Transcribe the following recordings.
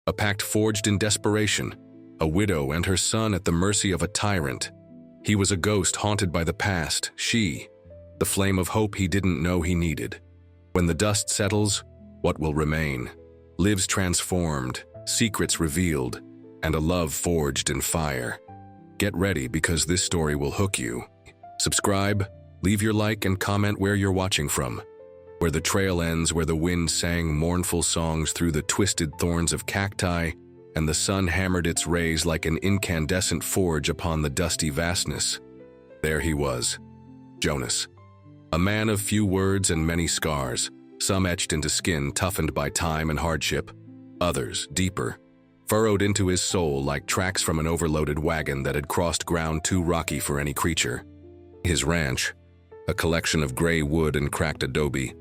a pact forged in desperation, a widow and her son at the mercy of a tyrant. He was a ghost haunted by the past, she, the flame of hope he didn't know he needed. When the dust settles, what will remain? Lives transformed, secrets revealed, and a love forged in fire. Get ready because this story will hook you. Subscribe, leave your like and comment where you're watching from. Where the trail ends, where the wind sang mournful songs through the twisted thorns of cacti, and the sun hammered its rays like an incandescent forge upon the dusty vastness. There he was, Jonas. A man of few words and many scars, some etched into skin toughened by time and hardship, others, deeper, furrowed into his soul like tracks from an overloaded wagon that had crossed ground too rocky for any creature. His ranch, a collection of gray wood and cracked adobe,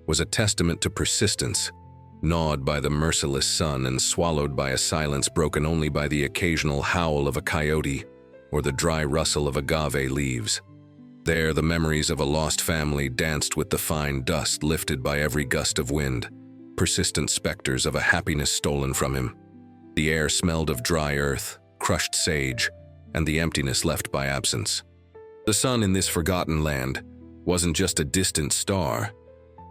was a testament to persistence, gnawed by the merciless sun and swallowed by a silence broken only by the occasional howl of a coyote or the dry rustle of agave leaves. There, the memories of a lost family danced with the fine dust lifted by every gust of wind, persistent specters of a happiness stolen from him. The air smelled of dry earth, crushed sage, and the emptiness left by absence. The sun in this forgotten land wasn't just a distant star.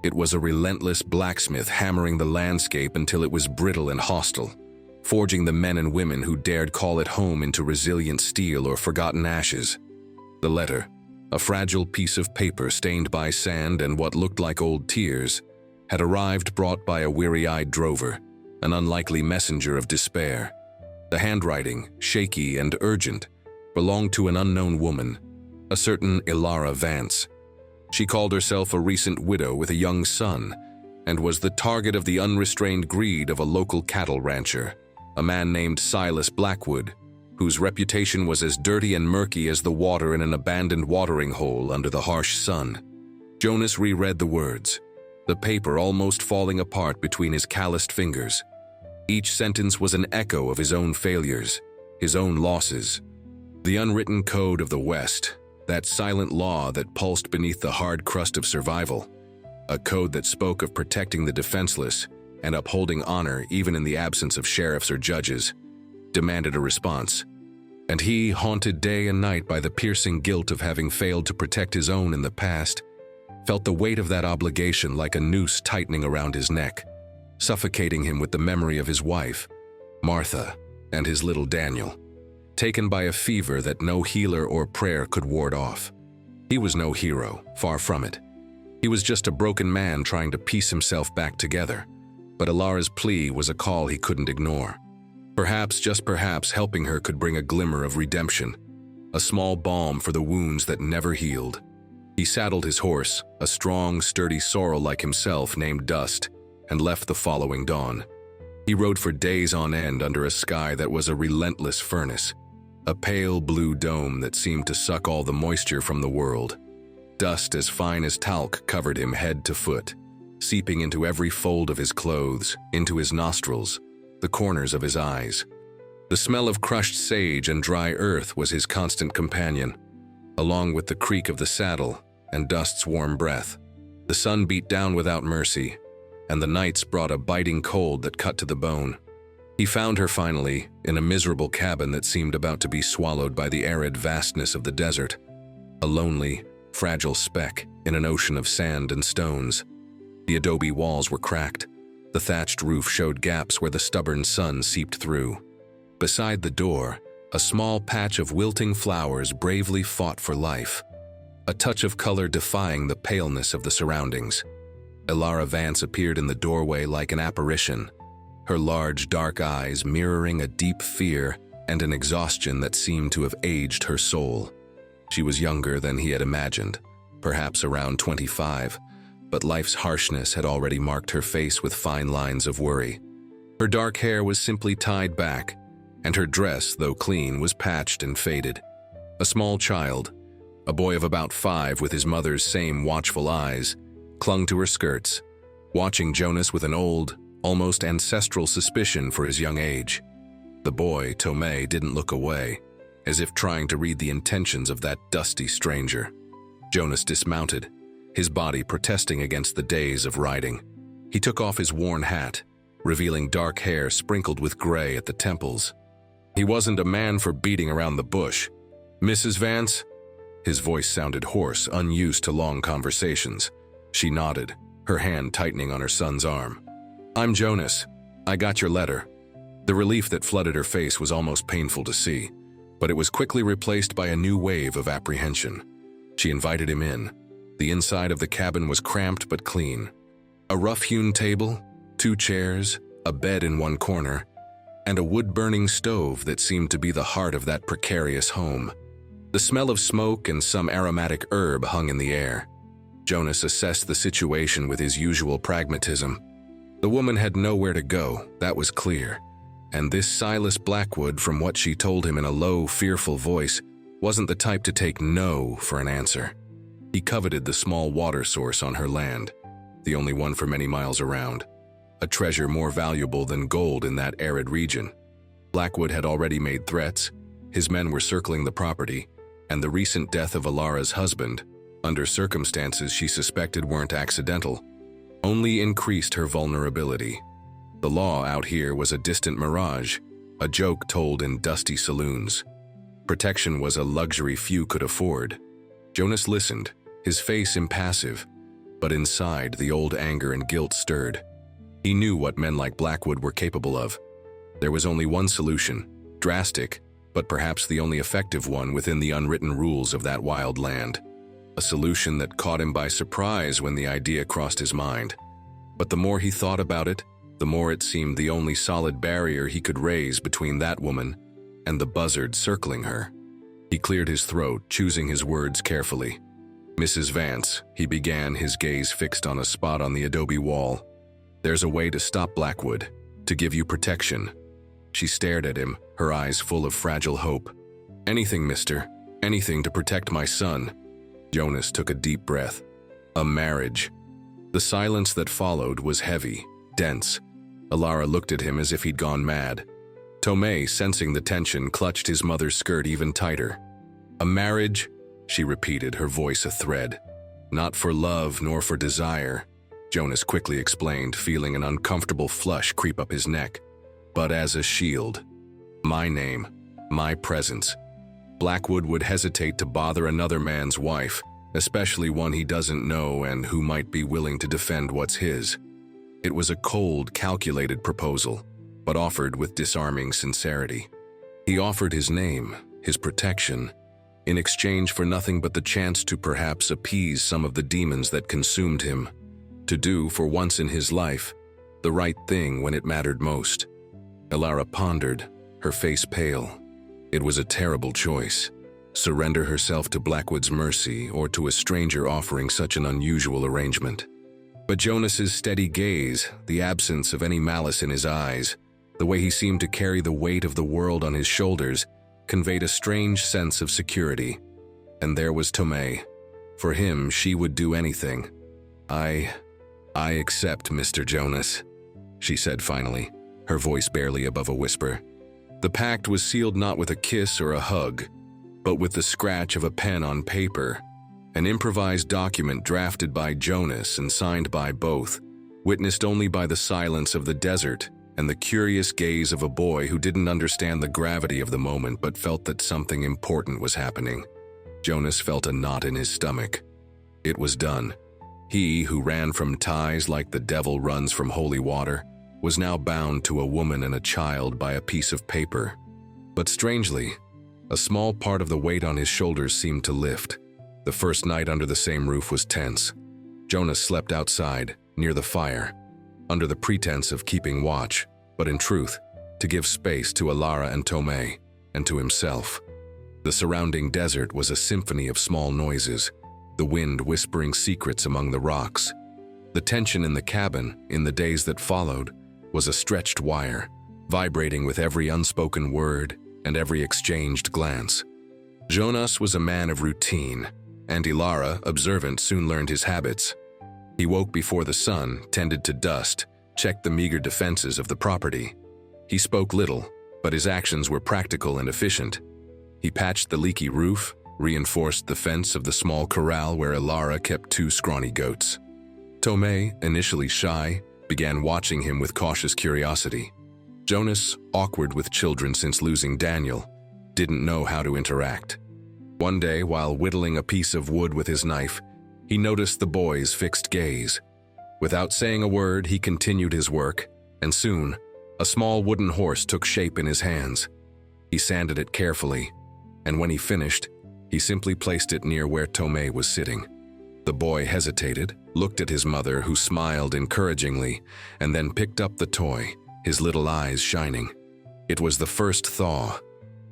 It was a relentless blacksmith hammering the landscape until it was brittle and hostile, forging the men and women who dared call it home into resilient steel or forgotten ashes. The letter, a fragile piece of paper stained by sand and what looked like old tears, had arrived brought by a weary-eyed drover, an unlikely messenger of despair. The handwriting, shaky and urgent, belonged to an unknown woman, a certain Ilara Vance. She called herself a recent widow with a young son and was the target of the unrestrained greed of a local cattle rancher, a man named Silas Blackwood, whose reputation was as dirty and murky as the water in an abandoned watering hole under the harsh sun. Jonas reread the words, the paper almost falling apart between his calloused fingers. Each sentence was an echo of his own failures, his own losses. The unwritten code of the West, that silent law that pulsed beneath the hard crust of survival, a code that spoke of protecting the defenseless and upholding honor even in the absence of sheriffs or judges, demanded a response. And he, haunted day and night by the piercing guilt of having failed to protect his own in the past, felt the weight of that obligation like a noose tightening around his neck, suffocating him with the memory of his wife, Martha, and his little Daniel, taken by a fever that no healer or prayer could ward off. He was no hero, far from it. He was just a broken man trying to piece himself back together, but Ilara's plea was a call he couldn't ignore. Perhaps, just perhaps, helping her could bring a glimmer of redemption, a small balm for the wounds that never healed. He saddled his horse, a strong, sturdy sorrel like himself named Dust, and left the following dawn. He rode for days on end under a sky that was a relentless furnace, a pale blue dome that seemed to suck all the moisture from the world. Dust as fine as talc covered him head to foot, seeping into every fold of his clothes, into his nostrils, the corners of his eyes. The smell of crushed sage and dry earth was his constant companion, along with the creak of the saddle and Dust's warm breath. The sun beat down without mercy, and the nights brought a biting cold that cut to the bone. He found her finally in a miserable cabin that seemed about to be swallowed by the arid vastness of the desert, a lonely, fragile speck in an ocean of sand and stones. The adobe walls were cracked. The thatched roof showed gaps where the stubborn sun seeped through. Beside the door, a small patch of wilting flowers bravely fought for life, a touch of color defying the paleness of the surroundings. Ilara Vance appeared in the doorway like an apparition, her large dark eyes mirroring a deep fear and an exhaustion that seemed to have aged her soul. She was younger than he had imagined, perhaps around 25, but life's harshness had already marked her face with fine lines of worry. Her dark hair was simply tied back, and her dress, though clean, was patched and faded. A small child, a boy of about 5 with his mother's same watchful eyes, clung to her skirts, watching Jonas with an old, almost ancestral suspicion for his young age. The boy, Tomei, didn't look away, as if trying to read the intentions of that dusty stranger. Jonas dismounted, his body protesting against the days of riding. He took off his worn hat, revealing dark hair sprinkled with gray at the temples. He wasn't a man for beating around the bush. "Mrs. Vance?" His voice sounded hoarse, unused to long conversations. She nodded, her hand tightening on her son's arm. "I'm Jonas. I got your letter." The relief that flooded her face was almost painful to see, but it was quickly replaced by a new wave of apprehension. She invited him in. The inside of the cabin was cramped but clean. A rough-hewn table, 2 chairs, a bed in one corner, and a wood-burning stove that seemed to be the heart of that precarious home. The smell of smoke and some aromatic herb hung in the air. Jonas assessed the situation with his usual pragmatism. The woman had nowhere to go, that was clear, and this Silas Blackwood, from what she told him in a low, fearful voice, wasn't the type to take no for an answer. He coveted the small water source on her land, the only one for many miles around, a treasure more valuable than gold in that arid region. Blackwood had already made threats, his men were circling the property, and the recent death of Alara's husband, under circumstances she suspected weren't accidental, only increased her vulnerability. The law out here was a distant mirage, a joke told in dusty saloons. Protection was a luxury few could afford. Jonas listened, his face impassive, but inside the old anger and guilt stirred. He knew what men like Blackwood were capable of. There was only one solution, drastic, but perhaps the only effective one within the unwritten rules of that wild land. A solution that caught him by surprise when the idea crossed his mind. But the more he thought about it, the more it seemed the only solid barrier he could raise between that woman and the buzzard circling her. He cleared his throat, choosing his words carefully. "Mrs. Vance," he began, his gaze fixed on a spot on the adobe wall. "There's a way to stop Blackwood, to give you protection." She stared at him, her eyes full of fragile hope. "Anything, mister. Anything to protect my son." Jonas took a deep breath. A marriage. The silence that followed was heavy, dense. Alara looked at him as if he'd gone mad. Tomei, sensing the tension, clutched his mother's skirt even tighter. "A marriage?" she repeated, her voice a thread. "Not for love nor for desire," Jonas quickly explained, feeling an uncomfortable flush creep up his neck. "But as a shield. My name, my presence." Blackwood would hesitate to bother another man's wife, especially one he doesn't know and who might be willing to defend what's his. It was a cold, calculated proposal, but offered with disarming sincerity. He offered his name, his protection, in exchange for nothing but the chance to perhaps appease some of the demons that consumed him, to do, for once in his life, the right thing when it mattered most. Alara pondered, her face pale. It was a terrible choice. Surrender herself to Blackwood's mercy or to a stranger offering such an unusual arrangement. But Jonas's steady gaze, the absence of any malice in his eyes, the way he seemed to carry the weight of the world on his shoulders, conveyed a strange sense of security. And there was Tomei. For him, she would do anything. I accept, Mr. Jonas," she said finally, her voice barely above a whisper. The pact was sealed not with a kiss or a hug, but with the scratch of a pen on paper, an improvised document drafted by Jonas and signed by both, witnessed only by the silence of the desert and the curious gaze of a boy who didn't understand the gravity of the moment but felt that something important was happening. Jonas felt a knot in his stomach. It was done. He, who ran from ties like the devil runs from holy water, was now bound to a woman and a child by a piece of paper. But strangely, a small part of the weight on his shoulders seemed to lift. The first night under the same roof was tense. Jonas slept outside, near the fire, under the pretense of keeping watch, but in truth, to give space to Alara and Tomei, and to himself. The surrounding desert was a symphony of small noises, the wind whispering secrets among the rocks. The tension in the cabin, in the days that followed, was a stretched wire, vibrating with every unspoken word and every exchanged glance. Jonas was a man of routine, and Alara, observant, soon learned his habits. He woke before the sun, tended to dust, checked the meager defenses of the property. He spoke little, but his actions were practical and efficient. He patched the leaky roof, reinforced the fence of the small corral where Alara kept 2 scrawny goats. Tomei, initially shy, began watching him with cautious curiosity. Jonas, awkward with children since losing Daniel, didn't know how to interact. One day, while whittling a piece of wood with his knife, he noticed the boy's fixed gaze. Without saying a word, he continued his work, and soon, a small wooden horse took shape in his hands. He sanded it carefully, and when he finished, he simply placed it near where Tomei was sitting. The boy hesitated, looked at his mother, who smiled encouragingly, and then picked up the toy, his little eyes shining. It was the first thaw.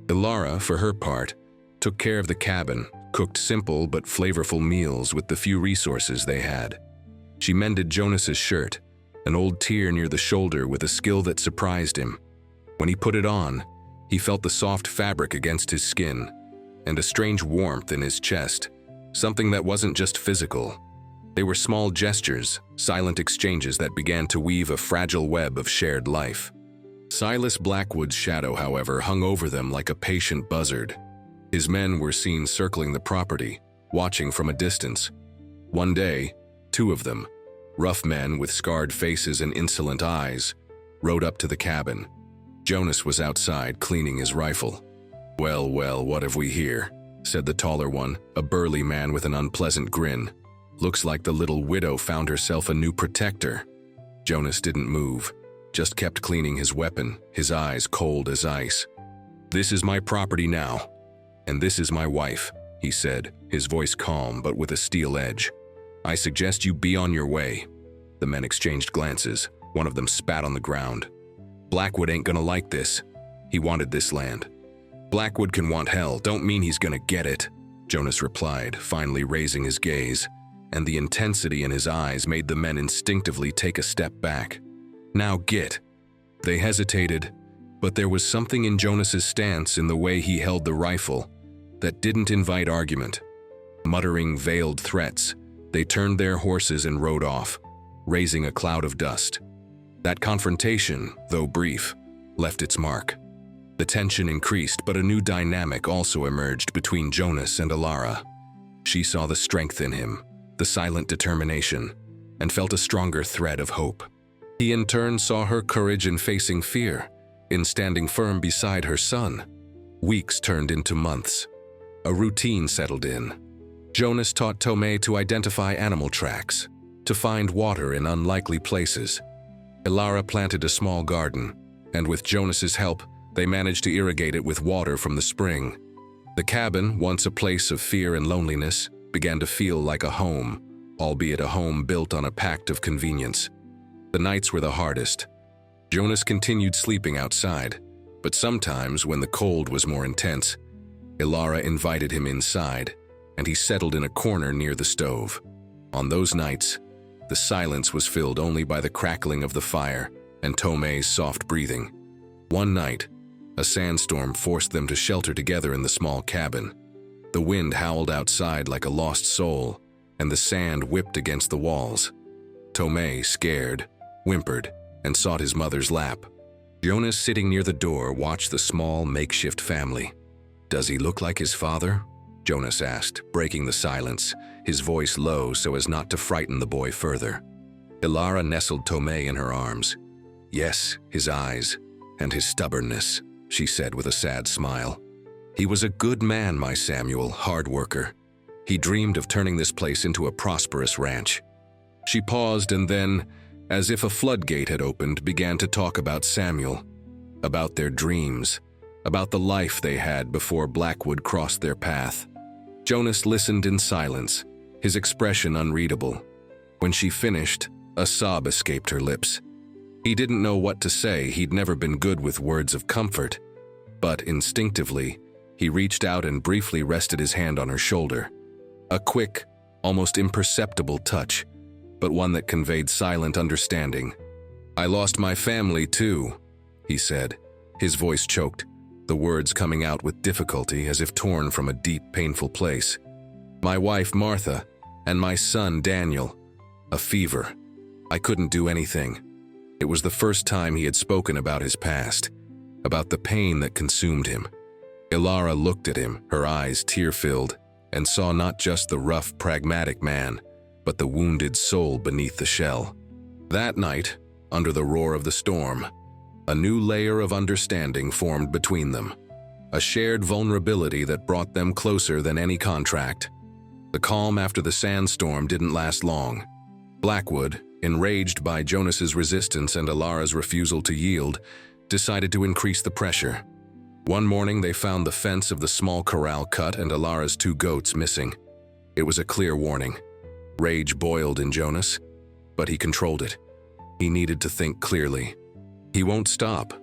Ilara, for her part, took care of the cabin, cooked simple but flavorful meals with the few resources they had. She mended Jonas's shirt, an old tear near the shoulder, with a skill that surprised him. When he put it on, he felt the soft fabric against his skin and a strange warmth in his chest, something that wasn't just physical. They were small gestures, silent exchanges that began to weave a fragile web of shared life. Silas Blackwood's shadow, however, hung over them like a patient buzzard. His men were seen circling the property, watching from a distance. One day, two of them, rough men with scarred faces and insolent eyes, rode up to the cabin. Jonas was outside cleaning his rifle. "Well, well, what have we here?" said the taller one, a burly man with an unpleasant grin. "Looks like the little widow found herself a new protector." Jonas didn't move, just kept cleaning his weapon, his eyes cold as ice. "This is my property now, and this is my wife," he said, his voice calm but with a steel edge. "I suggest you be on your way." The men exchanged glances. One of them spat on the ground. "Blackwood ain't gonna like this. He wanted this land." "Blackwood can want hell, don't mean he's gonna get it," Jonas replied, finally raising his gaze, and the intensity in his eyes made the men instinctively take a step back. "Now get." They hesitated, but there was something in Jonas's stance, in the way he held the rifle, that didn't invite argument. Muttering veiled threats, they turned their horses and rode off, raising a cloud of dust. That confrontation, though brief, left its mark. The tension increased, but a new dynamic also emerged between Jonas and Ilara. She saw the strength in him, the silent determination, and felt a stronger thread of hope. He in turn saw her courage in facing fear, in standing firm beside her son. Weeks turned into months. A routine settled in. Jonas taught Tomei to identify animal tracks, to find water in unlikely places. Ilara planted a small garden, and with Jonas's help, they managed to irrigate it with water from the spring. The cabin, once a place of fear and loneliness, began to feel like a home, albeit a home built on a pact of convenience. The nights were the hardest. Jonas continued sleeping outside, but sometimes, when the cold was more intense, Ilara invited him inside, and he settled in a corner near the stove. On those nights, the silence was filled only by the crackling of the fire and Tomei's soft breathing. One night, a sandstorm forced them to shelter together in the small cabin. The wind howled outside like a lost soul, and the sand whipped against the walls. Tomei, scared, whimpered, and sought his mother's lap. Jonas, sitting near the door, watched the small, makeshift family. "Does he look like his father?" Jonas asked, breaking the silence, his voice low so as not to frighten the boy further. Ilara nestled Tomei in her arms. "Yes, his eyes, and his stubbornness," she said with a sad smile. "He was a good man, my Samuel, hard worker. He dreamed of turning this place into a prosperous ranch." She paused and then, as if a floodgate had opened, began to talk about Samuel, about their dreams, about the life they had before Blackwood crossed their path. Jonas listened in silence, his expression unreadable. When she finished, a sob escaped her lips. He didn't know what to say. He'd never been good with words of comfort, but instinctively, he reached out and briefly rested his hand on her shoulder. A quick, almost imperceptible touch, but one that conveyed silent understanding. "I lost my family too," he said, his voice choked, the words coming out with difficulty as if torn from a deep, painful place. "My wife, Martha, and my son, Daniel. A fever. I couldn't do anything." It was the first time he had spoken about his past, about the pain that consumed him. Ilara looked at him, her eyes tear-filled, and saw not just the rough, pragmatic man, but the wounded soul beneath the shell. That night, under the roar of the storm. A new layer of understanding formed between them, a shared vulnerability that brought them closer than any contract. The calm after the sandstorm didn't last long. Blackwood, enraged by Jonas's resistance and Alara's refusal to yield, decided to increase the pressure. One morning they found the fence of the small corral cut and Alara's 2 goats missing. It was a clear warning. Rage boiled in Jonas, but he controlled it. He needed to think clearly. "He won't stop,"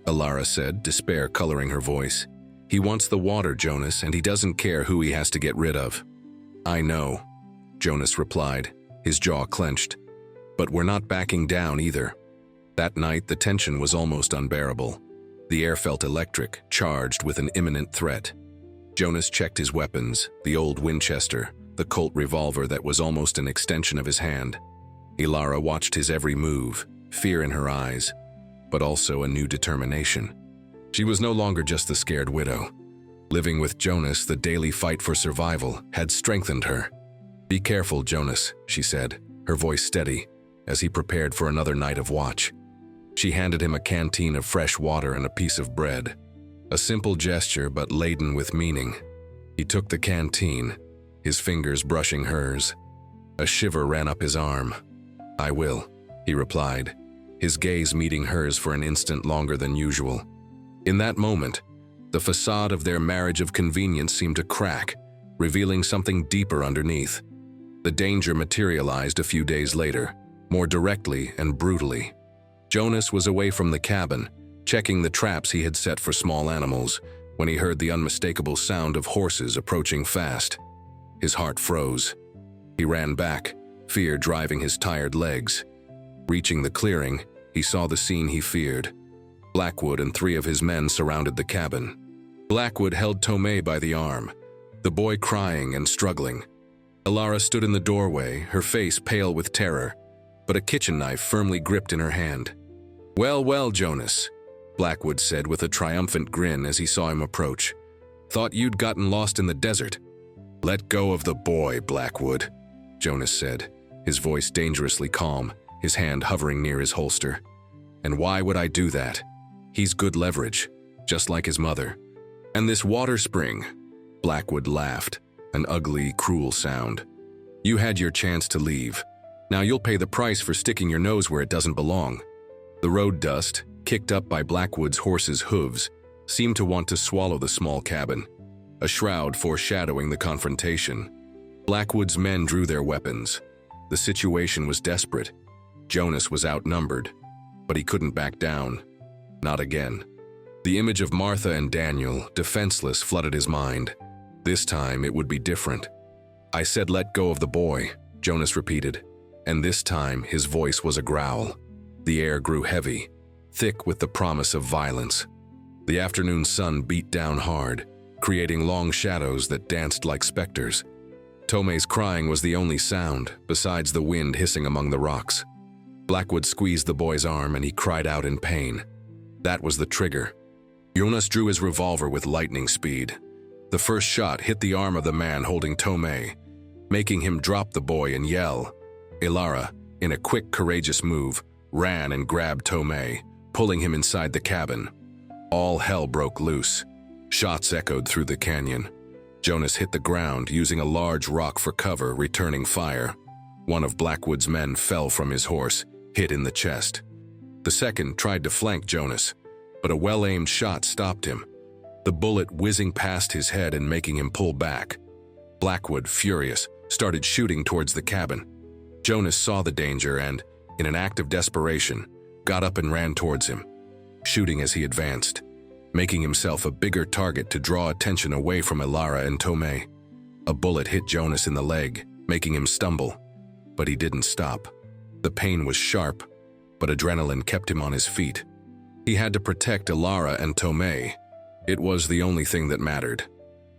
Alara said, despair coloring her voice. "He wants the water, Jonas, and he doesn't care who he has to get rid of." "I know," Jonas replied, his jaw clenched. "But we're not backing down either." That night, the tension was almost unbearable. The air felt electric, charged with an imminent threat. Jonas checked his weapons, the old Winchester, the Colt revolver that was almost an extension of his hand. Alara watched his every move, fear in her eyes, but also a new determination. She was no longer just the scared widow. Living with Jonas, the daily fight for survival, had strengthened her. "Be careful, Jonas," she said, her voice steady, as he prepared for another night of watch. She handed him a canteen of fresh water and a piece of bread. A simple gesture, but laden with meaning. He took the canteen, his fingers brushing hers. A shiver ran up his arm. "I will," he replied, his gaze meeting hers for an instant longer than usual. In that moment, the facade of their marriage of convenience seemed to crack, revealing something deeper underneath. The danger materialized a few days later, more directly and brutally. Jonas was away from the cabin, checking the traps he had set for small animals, when he heard the unmistakable sound of horses approaching fast. His heart froze. He ran back, fear driving his tired legs. Reaching the clearing, he saw the scene he feared. Blackwood and 3 of his men surrounded the cabin. Blackwood held Tomei by the arm, the boy crying and struggling. Alara stood in the doorway, her face pale with terror, but a kitchen knife firmly gripped in her hand. "Well, well, Jonas," Blackwood said with a triumphant grin as he saw him approach. "Thought you'd gotten lost in the desert." "Let go of the boy, Blackwood," Jonas said, his voice dangerously calm, his hand hovering near his holster. "And why would I do that? He's good leverage, just like his mother." "And this water spring," Blackwood laughed, an ugly, cruel sound. "You had your chance to leave. Now you'll pay the price for sticking your nose where it doesn't belong." The road dust, kicked up by Blackwood's horse's hooves, seemed to want to swallow the small cabin, a shroud foreshadowing the confrontation. Blackwood's men drew their weapons. The situation was desperate. Jonas was outnumbered, but he couldn't back down. Not again. The image of Martha and Daniel, defenseless, flooded his mind. This time it would be different. "I said let go of the boy," Jonas repeated, and this time his voice was a growl. The air grew heavy, thick with the promise of violence. The afternoon sun beat down hard, creating long shadows that danced like specters. Tomei's crying was the only sound, besides the wind hissing among the rocks. Blackwood squeezed the boy's arm and he cried out in pain. That was the trigger. Jonas drew his revolver with lightning speed. The first shot hit the arm of the man holding Tomei, making him drop the boy and yell. Alara, in a quick, courageous move, ran and grabbed Tomei, pulling him inside the cabin. All hell broke loose. Shots echoed through the canyon. Jonas hit the ground, using a large rock for cover, returning fire. One of Blackwood's men fell from his horse, hit in the chest. The second tried to flank Jonas, but a well-aimed shot stopped him, the bullet whizzing past his head and making him pull back. Blackwood, furious, started shooting towards the cabin. Jonas saw the danger and, in an act of desperation, got up and ran towards him, shooting as he advanced, making himself a bigger target to draw attention away from Alara and Tomei. A bullet hit Jonas in the leg, making him stumble, but he didn't stop. The pain was sharp, but adrenaline kept him on his feet. He had to protect Alara and Tomei. It was the only thing that mattered.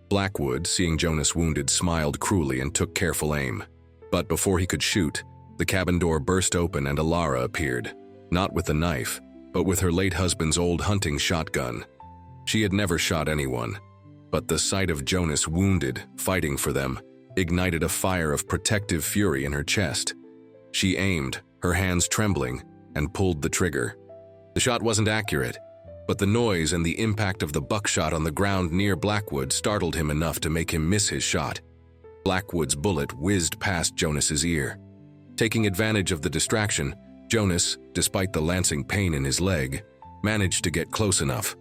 Blackwood, seeing Jonas wounded, smiled cruelly and took careful aim. But before he could shoot, the cabin door burst open and Alara appeared, not with the knife, but with her late husband's old hunting shotgun. She had never shot anyone, but the sight of Jonas wounded, fighting for them, ignited a fire of protective fury in her chest. She aimed, her hands trembling, and pulled the trigger. The shot wasn't accurate, but the noise and the impact of the buckshot on the ground near Blackwood startled him enough to make him miss his shot. Blackwood's bullet whizzed past Jonas's ear. Taking advantage of the distraction, Jonas, despite the lancing pain in his leg, managed to get close enough.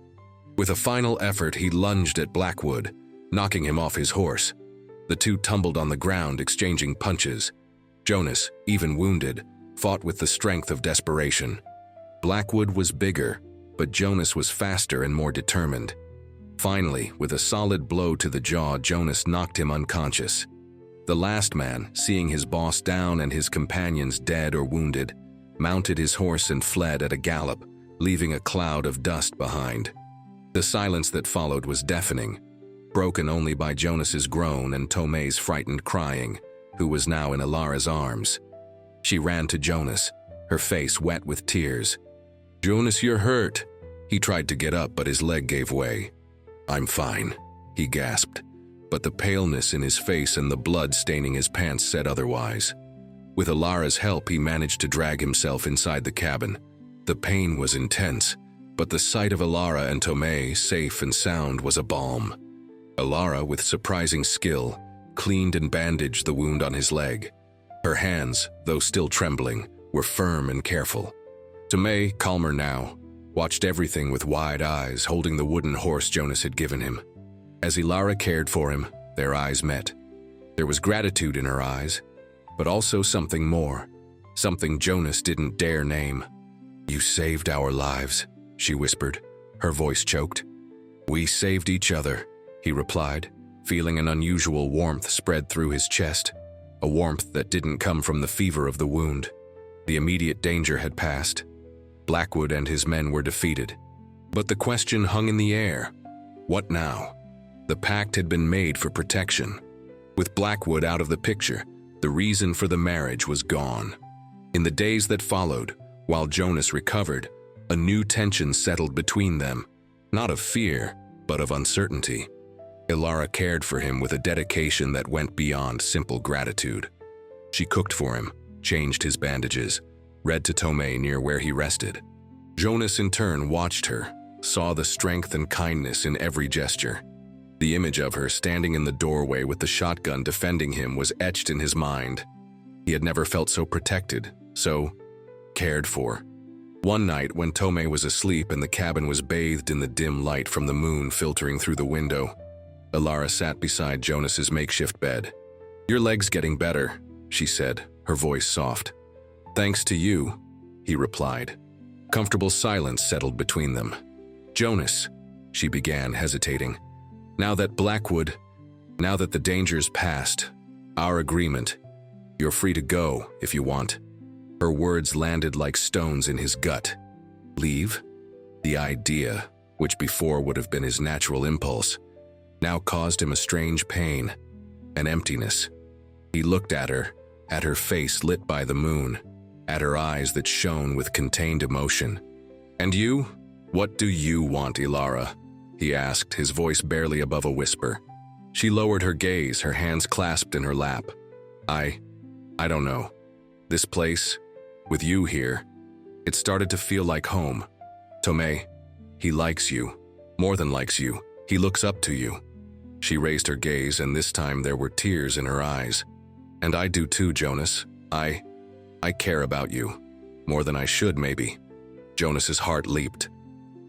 With a final effort, he lunged at Blackwood, knocking him off his horse. The two tumbled on the ground, exchanging punches. Jonas, even wounded, fought with the strength of desperation. Blackwood was bigger, but Jonas was faster and more determined. Finally, with a solid blow to the jaw, Jonas knocked him unconscious. The last man, seeing his boss down and his companions dead or wounded, mounted his horse and fled at a gallop, leaving a cloud of dust behind. The silence that followed was deafening, broken only by Jonas's groan and Tomei's frightened crying, who was now in Ilara's arms. She ran to Jonas, her face wet with tears. "Jonas, you're hurt." He tried to get up, but his leg gave way. "I'm fine," he gasped, but the paleness in his face and the blood staining his pants said otherwise. With Ilara's help, he managed to drag himself inside the cabin. The pain was intense, but the sight of Ilara and Tomei, safe and sound, was a balm. Ilara, with surprising skill, cleaned and bandaged the wound on his leg. Her hands, though still trembling, were firm and careful. Tomei, calmer now, watched everything with wide eyes, holding the wooden horse Jonas had given him. As Ilara cared for him, their eyes met. There was gratitude in her eyes, but also something more, something Jonas didn't dare name. "You saved our lives," she whispered, her voice choked. "We saved each other," he replied, feeling an unusual warmth spread through his chest, a warmth that didn't come from the fever of the wound. The immediate danger had passed. Blackwood and his men were defeated. But the question hung in the air. What now? The pact had been made for protection. With Blackwood out of the picture, the reason for the marriage was gone. In the days that followed, while Jonas recovered, a new tension settled between them, not of fear, but of uncertainty. Ilara cared for him with a dedication that went beyond simple gratitude. She cooked for him, changed his bandages, read to Tomei near where he rested. Jonas in turn watched her, saw the strength and kindness in every gesture. The image of her standing in the doorway with the shotgun defending him was etched in his mind. He had never felt so protected, so cared for. One night, when Tomei was asleep and the cabin was bathed in the dim light from the moon filtering through the window, Ilara sat beside Jonas's makeshift bed. "Your leg's getting better," she said, her voice soft. "Thanks to you," he replied. Comfortable silence settled between them. "Jonas," she began, hesitating, now that the danger's past, our agreement, you're free to go if you want." Her words landed like stones in his gut. Leave? The idea, which before would have been his natural impulse, now caused him a strange pain, an emptiness. He looked at her face lit by the moon, at her eyes that shone with contained emotion. "And you? What do you want, Ilara?" he asked, his voice barely above a whisper. She lowered her gaze, her hands clasped in her lap. I don't know. This place, with you here, it started to feel like home. Tomei, he likes you, more than likes you. He looks up to you." She raised her gaze, and this time there were tears in her eyes. "And I do too, Jonas. I care about you. More than I should, maybe." Jonas's heart leaped.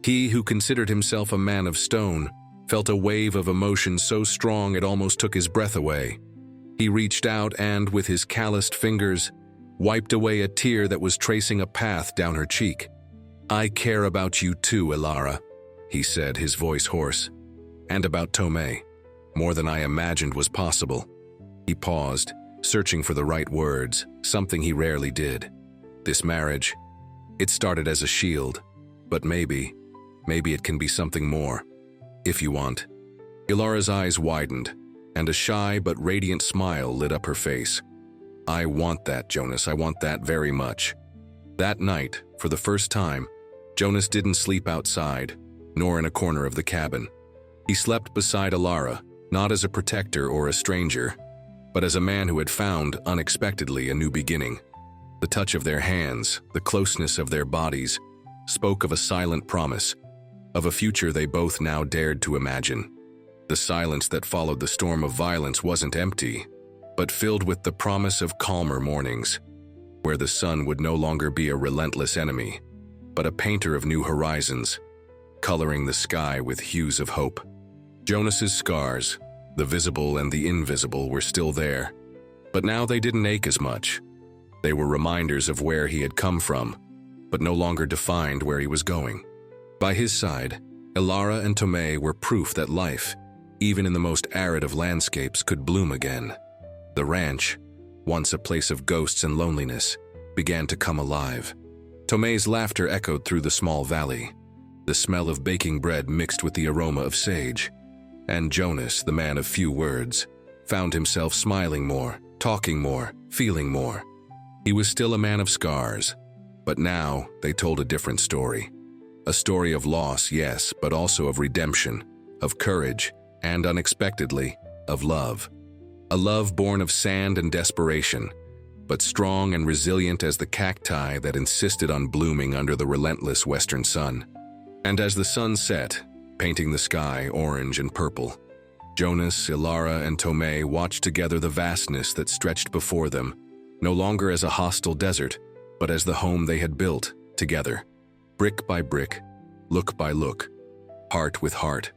He, who considered himself a man of stone, felt a wave of emotion so strong it almost took his breath away. He reached out and, with his calloused fingers, wiped away a tear that was tracing a path down her cheek. "I care about you too, Ilara," he said, his voice hoarse. "And about Tomei, more than I imagined was possible." He paused, searching for the right words, something he rarely did. This marriage, it started as a shield, but maybe it can be something more, if you want. Ilara's eyes widened, and a shy but radiant smile lit up her face. "I want that, Jonas, I want that very much." That night, for the first time, Jonas didn't sleep outside, nor in a corner of the cabin. He slept beside Ilara, not as a protector or a stranger, but as a man who had found, unexpectedly, a new beginning. The touch of their hands, the closeness of their bodies, spoke of a silent promise, of a future they both now dared to imagine. The silence that followed the storm of violence wasn't empty, but filled with the promise of calmer mornings, where the sun would no longer be a relentless enemy, but a painter of new horizons, coloring the sky with hues of hope. Jonas's scars, the visible and the invisible, were still there, but now they didn't ache as much. They were reminders of where he had come from, but no longer defined where he was going. By his side, Ilara and Tomei were proof that life, even in the most arid of landscapes, could bloom again. The ranch, once a place of ghosts and loneliness, began to come alive. Tomei's laughter echoed through the small valley, the smell of baking bread mixed with the aroma of sage. And Jonas, the man of few words, found himself smiling more, talking more, feeling more. He was still a man of scars, but now they told a different story. A story of loss, yes, but also of redemption, of courage, and unexpectedly, of love. A love born of sand and desperation, but strong and resilient as the cacti that insisted on blooming under the relentless western sun. And as the sun set, painting the sky orange and purple, Jonas, Ilara, and Tomei watched together the vastness that stretched before them, no longer as a hostile desert, but as the home they had built together, brick by brick, look by look, heart with heart.